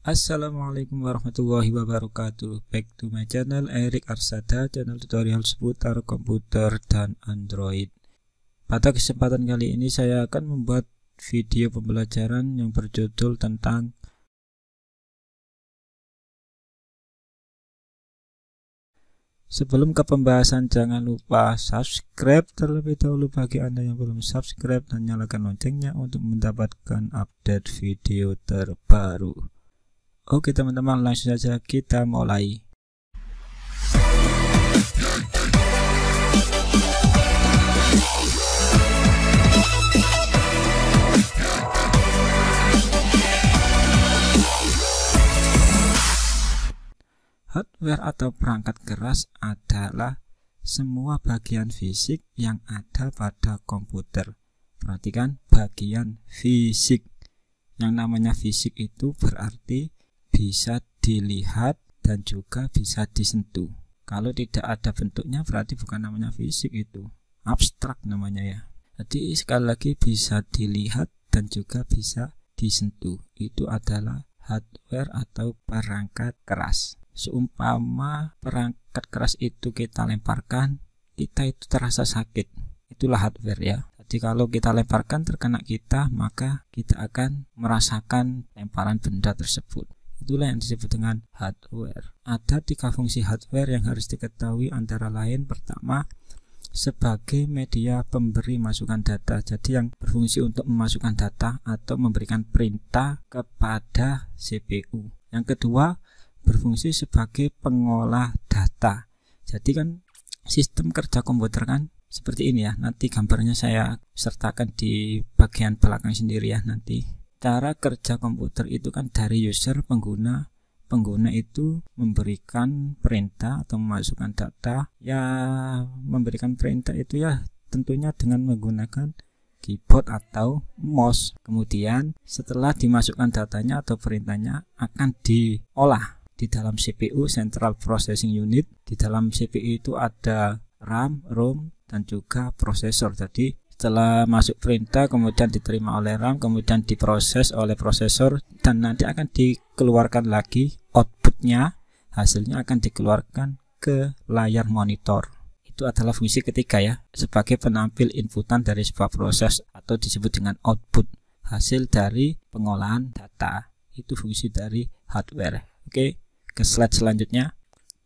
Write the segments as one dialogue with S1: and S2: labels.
S1: Assalamualaikum warahmatullahi wabarakatuh. Back to my channel Erik Arsada, channel tutorial seputar komputer dan Android. Pada kesempatan kali ini saya akan membuat video pembelajaran yang berjudul tentang Sebelum ke pembahasan, jangan lupa subscribe terlebih dahulu bagi Anda yang belum subscribe dan nyalakan loncengnya untuk mendapatkan update video terbaru. Oke teman-teman, langsung saja kita mulai. Hardware atau perangkat keras adalah semua bagian fisik yang ada pada komputer. Perhatikan, bagian fisik. Yang namanya fisik itu berarti bisa dilihat dan juga bisa disentuh. Kalau tidak ada bentuknya berarti bukan namanya fisik, itu abstrak namanya ya. Jadi sekali lagi, bisa dilihat dan juga bisa disentuh. Itu adalah hardware atau perangkat keras. Seumpama perangkat keras itu kita lemparkan, kita itu terasa sakit. Itulah hardware ya. Jadi kalau kita lemparkan terkena kita, maka kita akan merasakan lemparan benda tersebut. Itulah yang disebut dengan hardware. Ada 3 fungsi hardware yang harus diketahui, antara lain pertama, sebagai media pemberi masukan data. Jadi yang berfungsi untuk memasukkan data atau memberikan perintah kepada CPU. Yang kedua, berfungsi sebagai pengolah data. Jadi kan sistem kerja komputer kan seperti ini ya. Nanti gambarnya saya sertakan di bagian belakang sendiri ya nanti. Cara kerja komputer itu kan dari user, pengguna. Pengguna itu memberikan perintah atau memasukkan data. Ya, memberikan perintah itu ya tentunya dengan menggunakan keyboard atau mouse. Kemudian setelah dimasukkan datanya atau perintahnya akan diolah di dalam CPU, Central Processing Unit. Di dalam CPU itu ada RAM, ROM, dan juga prosesor. Jadi setelah masuk perintah kemudian diterima oleh RAM, kemudian diproses oleh prosesor, dan nanti akan dikeluarkan lagi outputnya. Hasilnya akan dikeluarkan ke layar monitor. Itu adalah fungsi ketiga ya, sebagai penampil inputan dari sebuah proses atau disebut dengan output, hasil dari pengolahan data. Itu fungsi dari hardware. Oke, ke slide selanjutnya.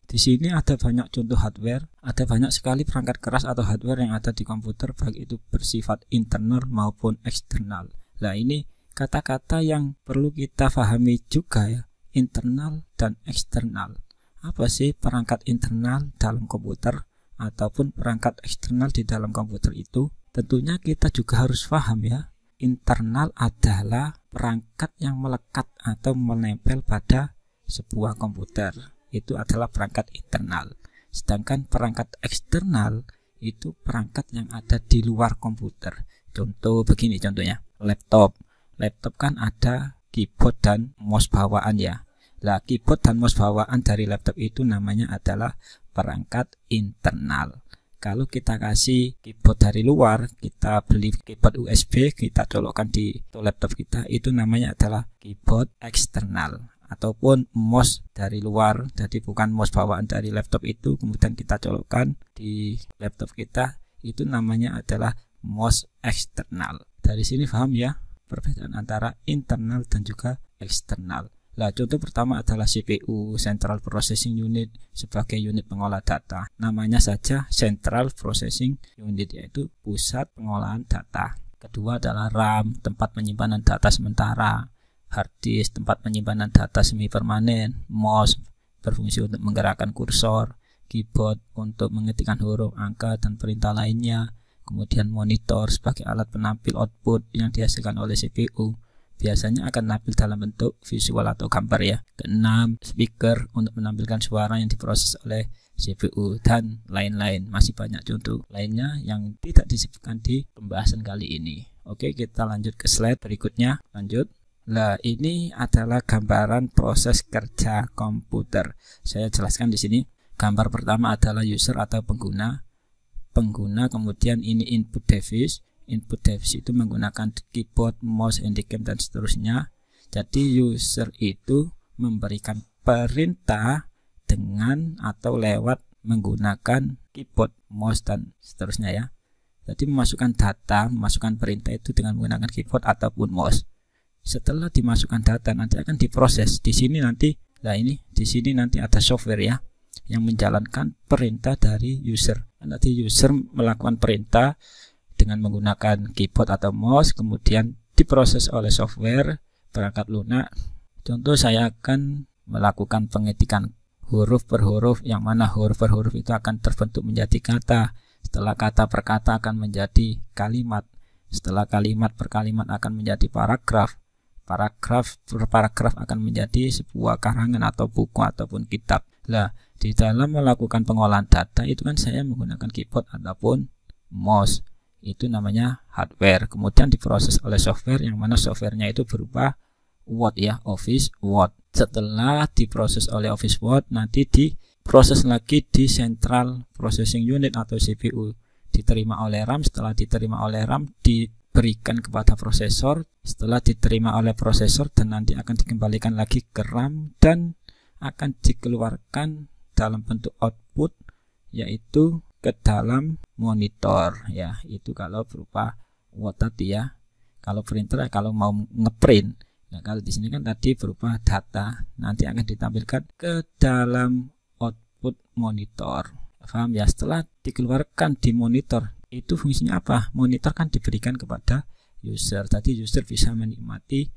S1: Di sini ada banyak contoh hardware, ada banyak sekali perangkat keras atau hardware yang ada di komputer, baik itu bersifat internal maupun eksternal. Nah, ini kata-kata yang perlu kita pahami juga ya, internal dan eksternal. Apa sih perangkat internal dalam komputer ataupun perangkat eksternal di dalam komputer itu? Tentunya kita juga harus paham ya. Internal adalah perangkat yang melekat atau menempel pada sebuah komputer. Itu adalah perangkat internal. Sedangkan perangkat eksternal itu perangkat yang ada di luar komputer. Contoh begini contohnya, laptop. Laptop kan ada keyboard dan mouse bawaan ya. Nah, keyboard dan mouse bawaan dari laptop itu namanya adalah perangkat internal. Kalau kita kasih keyboard dari luar, kita beli keyboard USB, kita colokkan di laptop kita, itu namanya adalah keyboard eksternal. Ataupun mouse dari luar, jadi bukan mouse bawaan dari laptop itu, kemudian kita colokkan di laptop kita, itu namanya adalah mouse eksternal. Dari sini paham ya perbedaan antara internal dan juga eksternal. Nah, contoh pertama adalah CPU, Central Processing Unit, sebagai unit pengolah data. Namanya saja Central Processing Unit, yaitu pusat pengolahan data. Kedua adalah RAM, tempat penyimpanan data sementara. Hard disk, tempat penyimpanan data semi permanen. Mouse berfungsi untuk menggerakkan kursor. Keyboard untuk mengetikkan huruf, angka, dan perintah lainnya. Kemudian monitor sebagai alat penampil output yang dihasilkan oleh CPU. Biasanya akan tampil dalam bentuk visual atau gambar ya. Keenam, speaker untuk menampilkan suara yang diproses oleh CPU, dan lain-lain. Masih banyak contoh lainnya yang tidak disebutkan di pembahasan kali ini. Oke, kita lanjut ke slide berikutnya. Lanjut. Nah, ini adalah gambaran proses kerja komputer. Saya jelaskan di sini. Gambar pertama adalah user atau pengguna. Kemudian ini input device. Input device itu menggunakan keyboard, mouse, handycam, dan seterusnya. Jadi user itu memberikan perintah dengan atau lewat menggunakan keyboard, mouse, dan seterusnya ya. Jadi memasukkan data, memasukkan perintah itu dengan menggunakan keyboard ataupun mouse. Setelah dimasukkan data nanti akan diproses. Di sini nanti, di sini nanti ada software ya yang menjalankan perintah dari user. Nanti user melakukan perintah dengan menggunakan keyboard atau mouse, kemudian diproses oleh software perangkat lunak. Contoh, saya akan melakukan pengetikan huruf per huruf, yang mana huruf per huruf itu akan terbentuk menjadi kata. Setelah kata per kata akan menjadi kalimat. Setelah kalimat per kalimat akan menjadi paragraf. Paragraf per paragraf akan menjadi sebuah karangan atau buku ataupun kitab. Nah, di dalam melakukan pengolahan data itu kan saya menggunakan keyboard ataupun mouse. Itu namanya hardware. Kemudian diproses oleh software, yang mana softwarenya itu berupa Word ya, Office Word. Setelah diproses oleh Office Word, nanti diproses lagi di Central Processing Unit atau CPU. Diterima oleh RAM, setelah diterima oleh RAM diberikan kepada prosesor, setelah diterima oleh prosesor dan nanti akan dikembalikan lagi ke RAM dan akan dikeluarkan dalam bentuk output, yaitu ke dalam monitor ya. Itu kalau berupa Word tadi ya. Kalau printer, kalau mau ngeprint, nah kalau di sini kan tadi berupa data, nanti akan ditampilkan ke dalam output monitor. Paham ya? Setelah dikeluarkan di monitor, itu fungsinya apa? Monitor kan diberikan kepada user. Tadi user bisa menikmati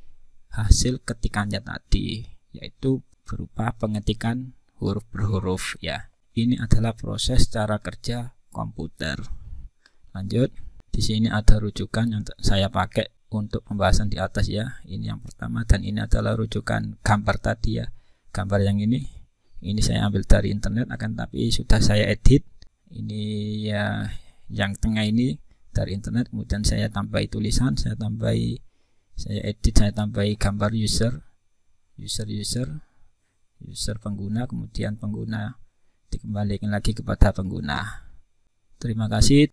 S1: hasil ketikannya tadi, yaitu berupa pengetikan huruf per huruf ya. Ini adalah proses cara kerja komputer. Lanjut, di sini ada rujukan yang saya pakai untuk pembahasan di atas ya. Ini yang pertama, dan ini adalah rujukan gambar tadi ya. Gambar yang ini saya ambil dari internet, akan tapi sudah saya edit. Ini ya, yang tengah ini dari internet, kemudian saya tambahi tulisan, saya edit, saya tambahi gambar user pengguna, kemudian pengguna dikembalikan lagi kepada pengguna. Terima kasih.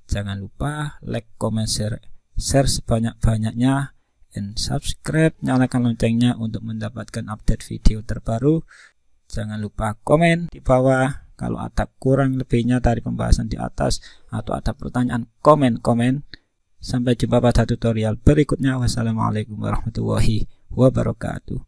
S1: Jangan lupa like, comment, share sebanyak-banyaknya, and subscribe, nyalakan loncengnya untuk mendapatkan update video terbaru. Jangan lupa komen di bawah kalau ada kurang lebihnya dari pembahasan di atas, atau ada pertanyaan, komen. Sampai jumpa pada tutorial berikutnya. Wassalamualaikum warahmatullahi wabarakatuh.